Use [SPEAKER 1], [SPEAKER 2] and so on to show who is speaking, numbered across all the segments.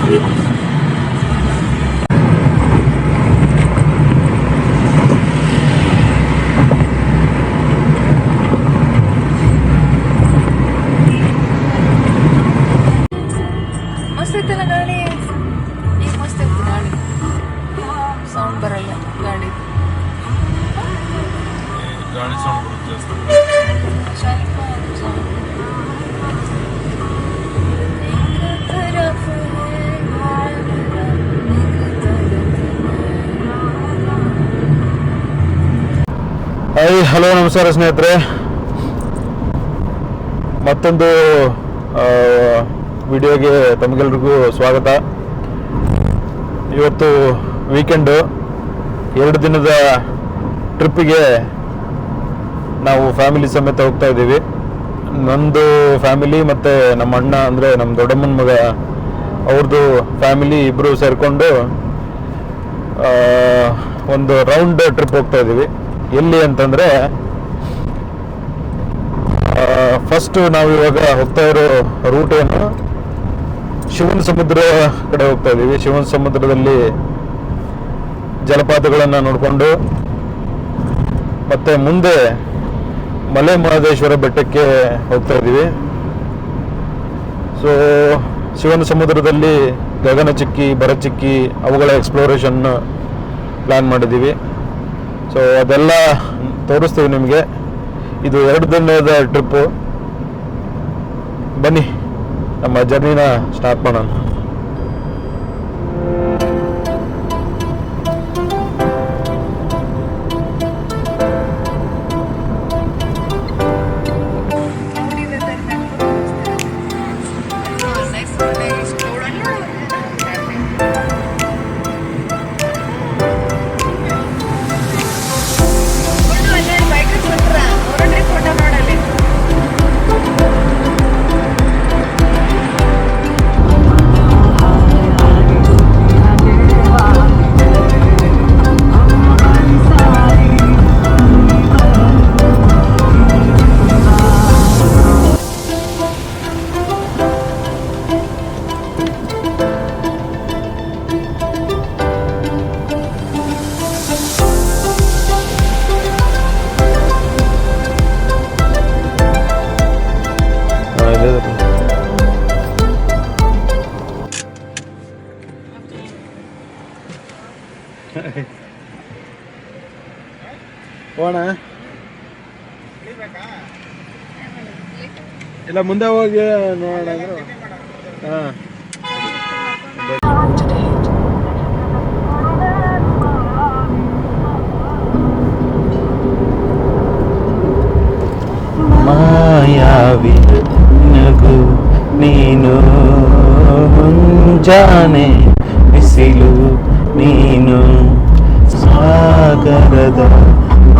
[SPEAKER 1] ಮಸ್ತ್ ಐತಲ್ಲ ಗಾಡಿ, ಈಗ ಮಸ್ತ್ ಐತಿ ಗಾಡಿ, ಸೌಂಡ್ ಬರಲ್ಲ ಗಾಡಿ
[SPEAKER 2] ಸೌಂಡ್ ಬರುತ್ತೆ.
[SPEAKER 3] ಹಾಯ್, ಹಲೋ, ನಮಸ್ಕಾರ ಸ್ನೇಹಿತರೆ. ಮತ್ತೊಂದು ವಿಡಿಯೋಗೆ ತಮಗೆಲ್ರಿಗೂ ಸ್ವಾಗತ. ಇವತ್ತು ವೀಕೆಂಡು, 2 ದಿನದ ಟ್ರಿಪ್ಪಿಗೆ ನಾವು ಫ್ಯಾಮಿಲಿ ಸಮೇತ ಹೋಗ್ತಾ ಇದ್ದೀವಿ. ನಂದು ಫ್ಯಾಮಿಲಿ ಮತ್ತು ನಮ್ಮ ಅಣ್ಣ ಅಂದರೆ ನಮ್ಮ ದೊಡ್ಡಮ್ಮನ ಮಗ ಅವ್ರದ್ದು ಫ್ಯಾಮಿಲಿ ಇಬ್ಬರು ಸೇರಿಕೊಂಡು ಒಂದು ರೌಂಡ್ ಟ್ರಿಪ್ ಹೋಗ್ತಾ ಇದ್ದೀವಿ. ಎಲ್ಲಿ ಅಂತಂದರೆ, ಫಸ್ಟು ನಾವು ಇವಾಗ ಹೋಗ್ತಾ ಇರೋ ರೂಟ್ ಏನು, ಶಿವನ ಸಮುದ್ರ ಕಡೆ ಹೋಗ್ತಾ ಇದ್ದೀವಿ. ಶಿವನ ಸಮುದ್ರದಲ್ಲಿ ಜಲಪಾತಗಳನ್ನು ನೋಡಿಕೊಂಡು ಮತ್ತೆ ಮುಂದೆ ಮಲೆ ಮಹದೇಶ್ವರ ಬೆಟ್ಟಕ್ಕೆ ಹೋಗ್ತಾ ಇದ್ದೀವಿ. ಸೊ ಶಿವನ ಸಮುದ್ರದಲ್ಲಿ ಗಗನಚುಕ್ಕಿ, ಭರಚುಕ್ಕಿ ಅವುಗಳ ಎಕ್ಸ್ಪ್ಲೋರೇಷನ್ ಪ್ಲ್ಯಾನ್ ಮಾಡಿದ್ದೀವಿ. ಸೊ ಅದೆಲ್ಲ ತೋರಿಸ್ತೀವಿ ನಿಮಗೆ. ಇದು 2 ದಿನದ ಟ್ರಿಪ್ಪು. ಬನ್ನಿ ನಮ್ಮ ಜರ್ನಿನ ಸ್ಟಾರ್ಟ್ ಮಾಡೋಣ. ಹೋಗೋಣ, ಇಲ್ಲ ಮುಂದೆ ಹೋಗಿ ನೋಡೋಣ. ಹಾಂ, ಮಾಯಾವಿ ನಗು ನೀನು, ಮುಂಜಾನೆ ಬಿಸಿಲು ನೀನು, ಸಾಗರದ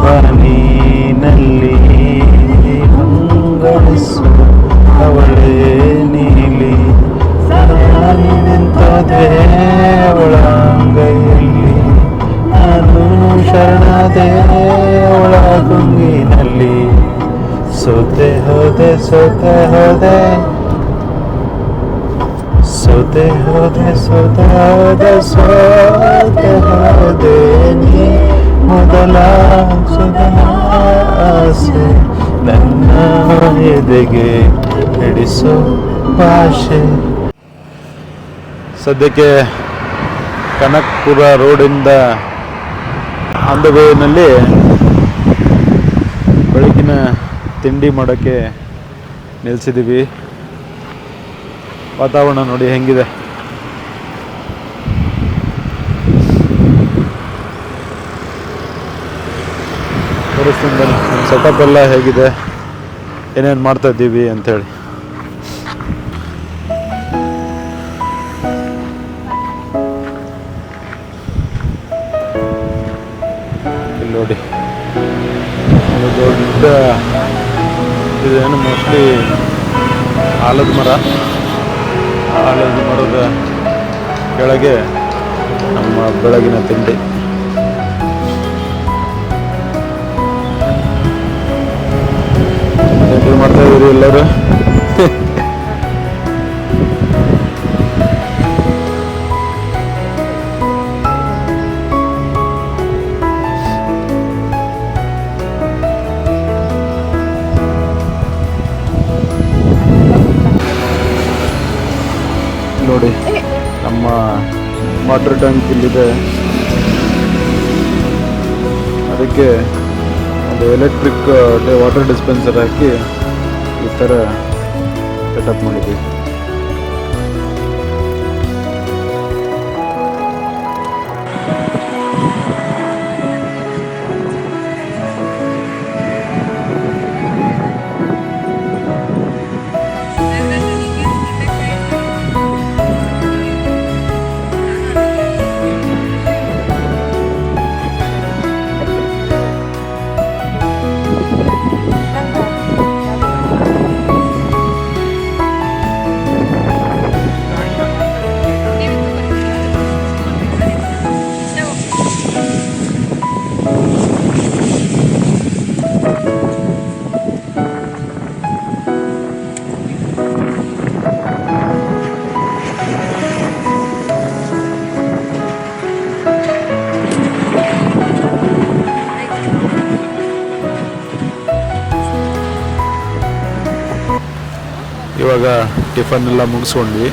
[SPEAKER 3] ಪಾನಿನಲ್ಲಿ ಹಂಗಳಿಸು ಅವಳೇ ನೀಲಿ, ನಾನು ನಿಂತದೆ ಅವಳ ಅಂಗೈಯಲ್ಲಿ, ನಾನು ಶರಣದೆ ಅವಳ ಗುಂಗಿನಲ್ಲಿ, ಸೋತೆ ಹೋದೆ ಸೋತೆ ಹೋದೆ ಸೋತೆ ಹೋದೆ ಸೋತೆ ಹೋದೆ ಸೋತೆ ಹೋದೆ ನೀ ಮೊದಲ ಸುಧನ ಆಸೆ ನನ್ನ ಎದೆಗೆ ಹಿಡಿಸೋ ಭಾಷೆ. ಸದ್ಯಕ್ಕೆ ಕನಕಪುರ ರೋಡಿಂದ ಆನ್ ದ ವೇನಲ್ಲಿ ಬೆಳಗಿನ ತಿಂಡಿ ಮಾಡೋಕ್ಕೆ ನಿಲ್ಲಿಸಿದ್ದೀವಿ. ವಾತಾವರಣ ನೋಡಿ ಹೆಂಗಿದೆ. ತೋರಿಸ್ತೀನಿ ಬನ್ನಿ ನಮ್ಮ ಸೆಟಪ್ ಎಲ್ಲ ಹೇಗಿದೆ, ಏನೇನು ಮಾಡ್ತಾ ಇದ್ದೀವಿ ಅಂಥೇಳಿ. ಇಲ್ಲಿ ನೋಡಿ, ಒಂದು ದೊಡ್ಡ ಇದೇನು ಮೋಸ್ಟ್ಲಿ ಆಲದ ಮರ. ಆಲದ ಮರದ ಕೆಳಗೆ ನಮ್ಮ ಬೆಳಗಿನ ತಿಂಡಿ. ತಿಂಡಿ ಮಾಡ್ತಾ ಇದ್ದೀರಿ ಎಲ್ಲರೂ. ವಾಟರ್ ಟ್ಯಾಂಕ್ ಇಲ್ಲಿದೆ. ಅದಕ್ಕೆ ಒಂದು ಎಲೆಕ್ಟ್ರಿಕ್ ವಾಟರ್ ಡಿಸ್ಪೆನ್ಸರ್ ಹಾಕಿ ಈ ಥರ ಸೆಟಪ್ ಮಾಡಿದ್ದೀವಿ. ಇವಾಗ ಟಿಫನ್ ಎಲ್ಲ ಮುಗಿಸ್ಕೊಂಡ್ವಿ.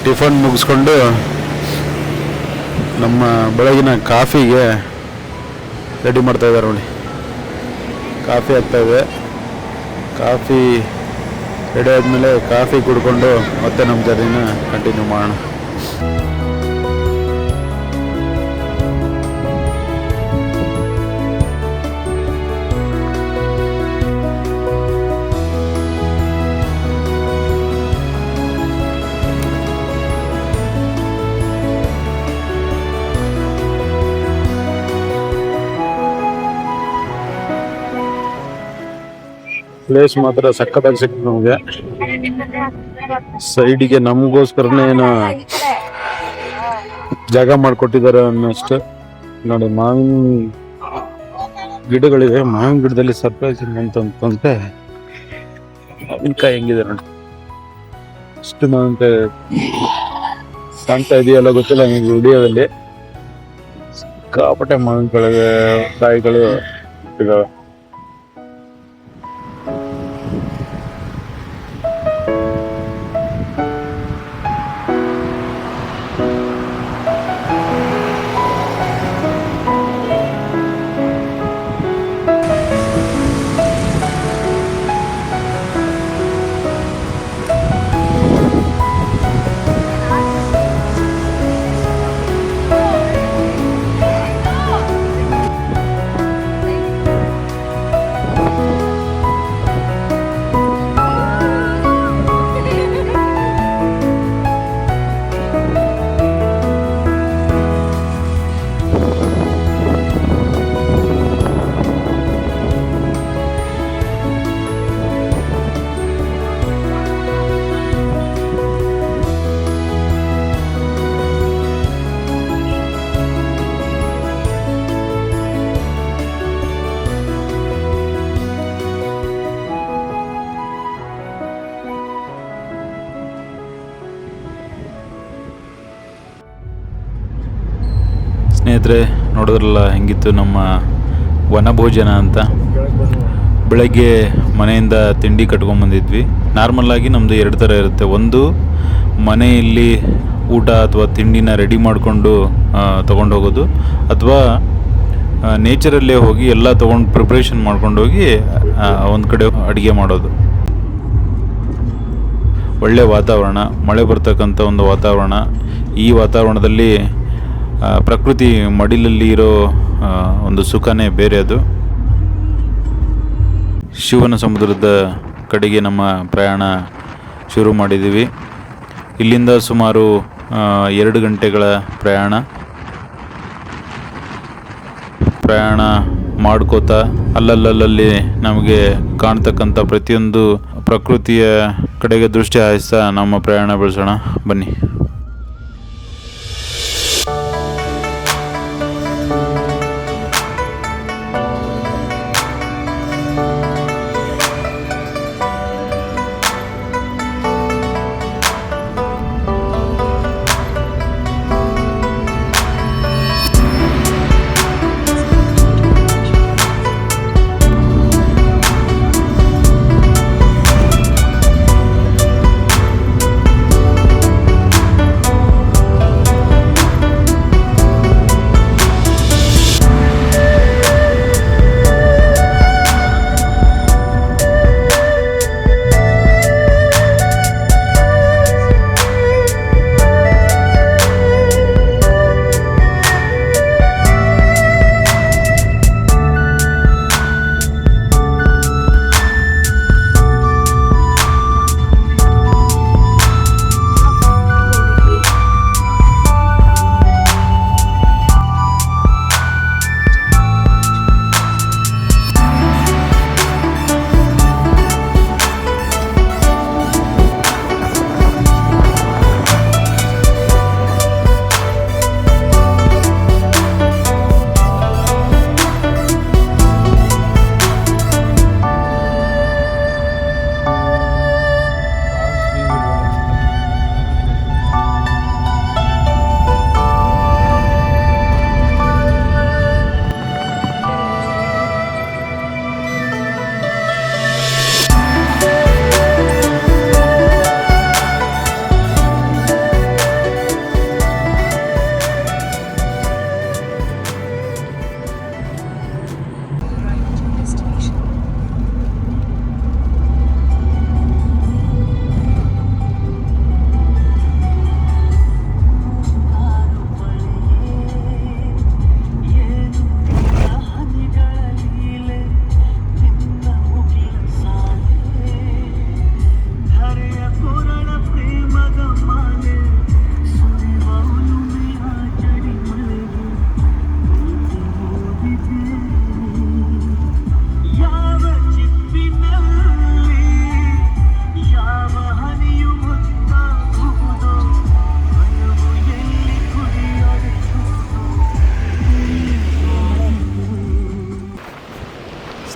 [SPEAKER 3] ಟಿಫನ್ ಮುಗಿಸ್ಕೊಂಡು ನಮ್ಮ ಬೆಳಗಿನ ಕಾಫಿಗೆ ರೆಡಿ ಮಾಡ್ತಾ ಇದ್ದಾರೆ ನೋಡಿ. ಕಾಫಿ ಆಗ್ತಾಯಿದೆ. ಕಾಫಿ ರೆಡಿ ಆದಮೇಲೆ ಕಾಫಿ ಕುಡ್ಕೊಂಡು ಮತ್ತೆ ನಮ್ಮ ಜರ್ನಿನ ಕಂಟಿನ್ಯೂ ಮಾಡೋಣ. ಪ್ಲೇಸ್ ಮಾತ್ರ ಸಖತ್ತಾಗಿ ಸಿಕ್ತು ನಮಗೆ. ಸೈಡಿಗೆ ನಮಗೋಸ್ಕರನೇ ಏನೋ ಜಾಗ ಮಾಡಿಕೊಟ್ಟಿದ್ದಾರೆ ಅನ್ನೋಷ್ಟು. ನೋಡಿ, ಮಾವಿನ ಗಿಡಗಳಿವೆ. ಮಾವಿನ ಗಿಡದಲ್ಲಿ ಸರ್ಪ್ರೈಸ್ ಅಂತಂತೆ ಮಾವಿನಕಾಯಿ ಹೆಂಗಿದೆ ನೋಡಿ. ಇಷ್ಟು ಮಾವಿನಕಾಯಿ ಕಾಣ್ತಾ ಇದೆಯಲ್ಲ ಗೊತ್ತಿಲ್ಲ ನಿಮಗೆ ವಿಡಿಯೋದಲ್ಲಿ. ಸಿಕ್ಕಾಪಟ್ಟೆ ಕಾಯಿಗಳು ಇದಾವೆ. ಸ್ನೇಹಿತರೆ, ನೋಡಿದ್ರಲ್ಲ ಹೆಂಗಿತ್ತು ನಮ್ಮ ವನಭೋಜನ ಅಂತ. ಬೆಳಗ್ಗೆ ಮನೆಯಿಂದ ತಿಂಡಿ ಕಟ್ಕೊಂಡ್ಬಂದಿದ್ವಿ. ನಾರ್ಮಲ್ಲಾಗಿ ನಮ್ಮದು 2 ಥರ ಇರುತ್ತೆ. ಒಂದು, ಮನೆಯಲ್ಲಿ ಊಟ ಅಥವಾ ತಿಂಡಿನ ರೆಡಿ ಮಾಡಿಕೊಂಡು ತೊಗೊಂಡು ಹೋಗೋದು, ಅಥವಾ ನೇಚರಲ್ಲೇ ಹೋಗಿ ಎಲ್ಲ ತೊಗೊಂಡು ಪ್ರಿಪ್ರೇಷನ್ ಮಾಡ್ಕೊಂಡೋಗಿ ಒಂದು ಕಡೆ ಅಡುಗೆ ಮಾಡೋದು. ಒಳ್ಳೆ ವಾತಾವರಣ, ಮಳೆ ಬರ್ತಕ್ಕಂಥ ಒಂದು ವಾತಾವರಣ. ಈ ವಾತಾವರಣದಲ್ಲಿ ಪ್ರಕೃತಿ ಮಡಿಲಲ್ಲಿ ಇರೋ ಒಂದು ಸುಖನೇ ಬೇರೆ. ಅದು ಶಿವನ ಸಮುದ್ರದ ಕಡೆಗೆ ನಮ್ಮ ಪ್ರಯಾಣ ಶುರು ಮಾಡಿದ್ದೀವಿ. ಇಲ್ಲಿಂದ ಸುಮಾರು 2 ಗಂಟೆಗಳ ಪ್ರಯಾಣ ಮಾಡ್ಕೋತಾ ಅಲ್ಲಲ್ಲಿ ನಮಗೆ ಕಾಣ್ತಕ್ಕಂಥ ಪ್ರತಿಯೊಂದು ಪ್ರಕೃತಿಯ ಕಡೆಗೆ ದೃಷ್ಟಿ ಹಾಯಿಸ್ತಾ ನಮ್ಮ ಪ್ರಯಾಣ ಬೆಳೆಸೋಣ ಬನ್ನಿ.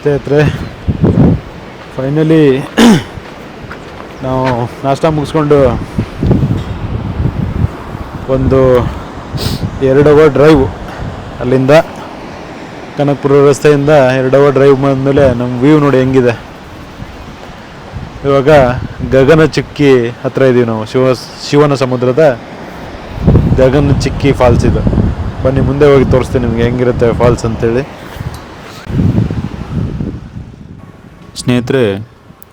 [SPEAKER 3] ಸ್ನೇಹಿತರೆ, ಫೈನಲಿ ನಾವು ನಾಷ್ಟ ಮುಗಿಸ್ಕೊಂಡು ಒಂದು 2 ಅವರ್ ಡ್ರೈವ್ ಅಲ್ಲಿಂದ ಕನಕಪುರ ರಸ್ತೆಯಿಂದ 2 ಅವರ್ ಡ್ರೈವ್ ಬಂದಮೇಲೆ ನಮ್ಮ ವ್ಯೂ ನೋಡಿ ಹೆಂಗಿದೆ. ಇವಾಗ ಗಗನಚುಕ್ಕಿ ಹತ್ರ ಇದ್ದೀವಿ ನಾವು. ಶಿವನ ಸಮುದ್ರದ ಗಗನಚುಕ್ಕಿ ಫಾಲ್ಸ್ ಇದು. ಬನ್ನಿ ಮುಂದೆ ಹೋಗಿ ತೋರಿಸ್ತೀನಿ ನಿಮಗೆ ಹೆಂಗಿರುತ್ತೆ ಫಾಲ್ಸ್ ಅಂತೇಳಿ. ಸ್ನೇಹಿತರೆ,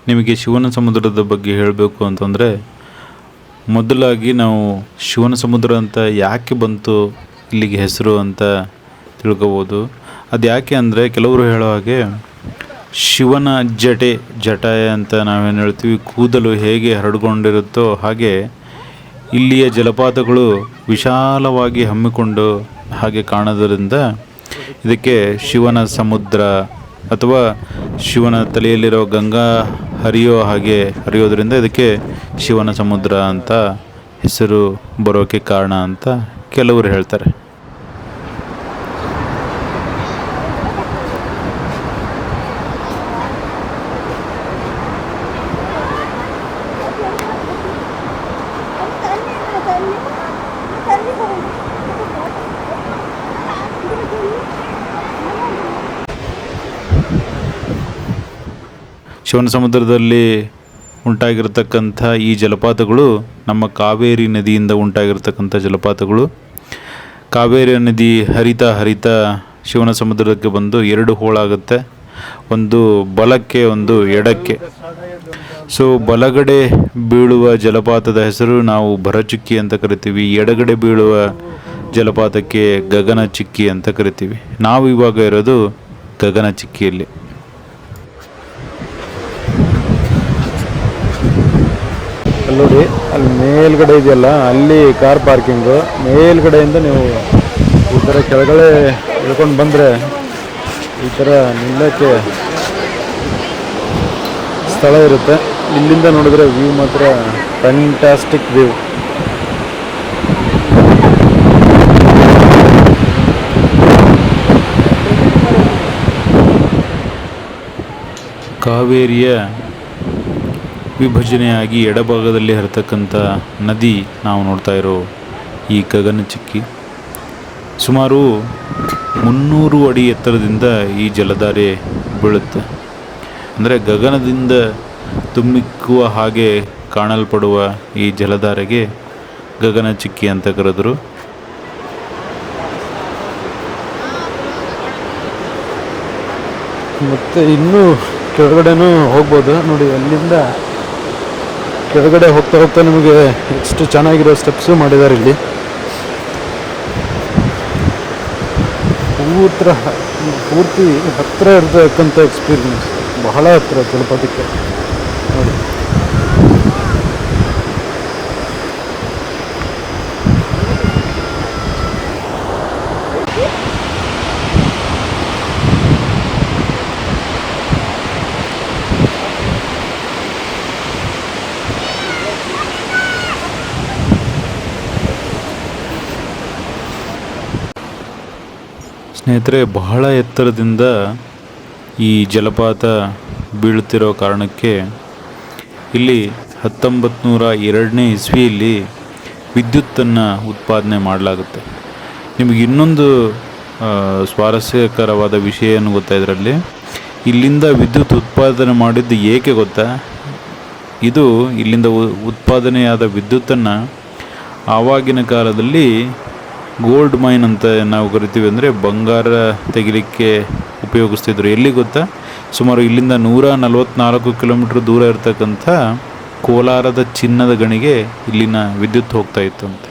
[SPEAKER 3] ನಿಮಗೆ ಶಿವನ ಸಮುದ್ರದ ಬಗ್ಗೆ ಹೇಳಬೇಕು ಅಂತಂದರೆ, ಮೊದಲಾಗಿ ನಾವು ಶಿವನ ಸಮುದ್ರ ಅಂತ ಯಾಕೆ ಬಂತು ಇಲ್ಲಿಗೆ ಹೆಸರು ಅಂತ ತಿಳ್ಕೊಬೋದು. ಅದು ಯಾಕೆ ಅಂದರೆ, ಕೆಲವರು ಹೇಳೋ ಹಾಗೆ ಶಿವನ ಜಟಾಯ ಅಂತ ನಾವೇನು ಹೇಳ್ತೀವಿ, ಕೂದಲು ಹೇಗೆ ಹರಡ್ಕೊಂಡಿರುತ್ತೋ ಹಾಗೆ ಇಲ್ಲಿಯ ಜಲಪಾತಗಳು ವಿಶಾಲವಾಗಿ ಹಮ್ಮಿಕೊಂಡು ಹಾಗೆ ಕಾಣೋದರಿಂದ ಇದಕ್ಕೆ ಶಿವನ ಸಮುದ್ರ ಅಥವಾ ಶಿವನ ತಲೆಯಲ್ಲಿರೋ ಗಂಗಾ ಹರಿಯೋದರಿಂದ ಇದಕ್ಕೆ ಶಿವನ ಸಮುದ್ರ ಅಂತ ಹೆಸರು ಬರೋಕ್ಕೆ ಕಾರಣ ಅಂತ ಕೆಲವರು ಹೇಳ್ತಾರೆ. ಶಿವನ ಸಮುದ್ರದಲ್ಲಿ ಉಂಟಾಗಿರ್ತಕ್ಕಂಥ ಈ ಜಲಪಾತಗಳು ನಮ್ಮ ಕಾವೇರಿ ನದಿಯಿಂದ ಉಂಟಾಗಿರ್ತಕ್ಕಂಥ ಜಲಪಾತಗಳು. ಕಾವೇರಿ ನದಿ ಹರಿತಾ ಶಿವನ ಸಮುದ್ರಕ್ಕೆ ಬಂದು 2 ಹೋಳಾಗುತ್ತೆ, ಒಂದು ಬಲಕ್ಕೆ ಒಂದು ಎಡಕ್ಕೆ. ಸೊ ಬಲಗಡೆ ಬೀಳುವ ಜಲಪಾತದ ಹೆಸರು ನಾವು ಭರಚುಕ್ಕಿ ಅಂತ ಕರಿತೀವಿ, ಎಡಗಡೆ ಬೀಳುವ ಜಲಪಾತಕ್ಕೆ ಗಗನಚುಕ್ಕಿ ಅಂತ ಕರಿತೀವಿ. ನಾವು ಇವಾಗ ಇರೋದು ಗಗನಚುಕ್ಕಿಯಲ್ಲಿ. ಅಲ್ಲಿ ನೋಡಿ, ಅಲ್ಲಿ ಮೇಲ್ಗಡೆ ಇದೆಯಲ್ಲ, ಅಲ್ಲಿ ಕಾರ್ ಪಾರ್ಕಿಂಗು. ಮೇಲ್ಗಡೆಯಿಂದ ನೀವು ಈ ಥರ ಕೆಳಗಡೆ ಇಳ್ಕೊಂಡು ಬಂದರೆ ಈ ಥರ ನಿಲ್ಲಕ್ಕೆ ಸ್ಥಳ ಇರುತ್ತೆ. ಇಲ್ಲಿಂದ ನೋಡಿದ್ರೆ ವ್ಯೂ ಮಾತ್ರ ಫ್ಯಾಂಟಾಸ್ಟಿಕ್ ವ್ಯೂ. ಕಾವೇರಿಯ ವಿಭಜನೆಯಾಗಿ ಎಡಭಾಗದಲ್ಲಿ ಹರಿತಕ್ಕಂಥ ನದಿ ನಾವು ನೋಡ್ತಾ ಇರೋ ಈ ಗಗನಚುಕ್ಕಿ. ಸುಮಾರು 300 ಅಡಿ ಎತ್ತರದಿಂದ ಈ ಜಲಧಾರೆ ಬೀಳುತ್ತೆ. ಅಂದರೆ ಗಗನದಿಂದ ತುಮ್ಮಿಕ್ಕುವ ಹಾಗೆ ಕಾಣಲ್ಪಡುವ ಈ ಜಲಧಾರೆಗೆ ಗಗನಚುಕ್ಕಿ ಅಂತ ಕರೆದರು. ಮತ್ತು ಇನ್ನೂ ಕೆಳಗಡೆನೂ ಹೋಗ್ಬೋದು ನೋಡಿ. ಅಲ್ಲಿಂದ ಕೆಳಗಡೆ ಹೋಗ್ತಾ ನಿಮಗೆ ಎಷ್ಟು ಚೆನ್ನಾಗಿರೋ ಸ್ಟೆಪ್ಸು ಮಾಡಿದ್ದಾರೆ ಇಲ್ಲಿ. ಪೂರ್ತಿ ಹತ್ತಿರ ಇರ್ತಕ್ಕಂಥ ಎಕ್ಸ್ಪೀರಿಯನ್ಸ್, ಬಹಳ ಹತ್ತಿರ ಜಲಪಾತಕ್ಕೆ ನೋಡಿ. ಸ್ನೇಹಿತರೆ, ಬಹಳ ಎತ್ತರದಿಂದ ಈ ಜಲಪಾತ ಬೀಳುತ್ತಿರೋ ಕಾರಣಕ್ಕೆ ಇಲ್ಲಿ 1902ನೇ ಇಸ್ವಿಯಲ್ಲಿ ವಿದ್ಯುತ್ತನ್ನು ಉತ್ಪಾದನೆ ಮಾಡಲಾಗುತ್ತೆ. ನಿಮಗೆ ಇನ್ನೊಂದು ಸ್ವಾರಸ್ಯಕರವಾದ ವಿಷಯ ಏನು ಗೊತ್ತಾ ಇದರಲ್ಲಿ? ಇಲ್ಲಿಂದ ವಿದ್ಯುತ್ ಉತ್ಪಾದನೆ ಮಾಡಿದ್ದು ಏಕೆ ಗೊತ್ತಾ? ಇದು ಇಲ್ಲಿಂದ ಉತ್ಪಾದನೆಯಾದ ವಿದ್ಯುತ್ತನ್ನು ಆವಾಗಿನ ಕಾಲದಲ್ಲಿ ಗೋಲ್ಡ್ ಮೈನ್ ಅಂತ ನಾವು ಕರಿತೀವಿ, ಅಂದರೆ ಬಂಗಾರ ತೆಗಿಲಿಕ್ಕೆ ಉಪಯೋಗಿಸ್ತಿದ್ರು. ಎಲ್ಲಿ ಗೊತ್ತಾ? ಸುಮಾರು ಇಲ್ಲಿಂದ 144 ಕಿಲೋಮೀಟ್ರ್ ದೂರ ಇರತಕ್ಕಂಥ ಕೋಲಾರದ ಚಿನ್ನದ ಗಣಿಗೆ ಇಲ್ಲಿನ ವಿದ್ಯುತ್ ಹೋಗ್ತಾ ಇತ್ತು ಅಂತ.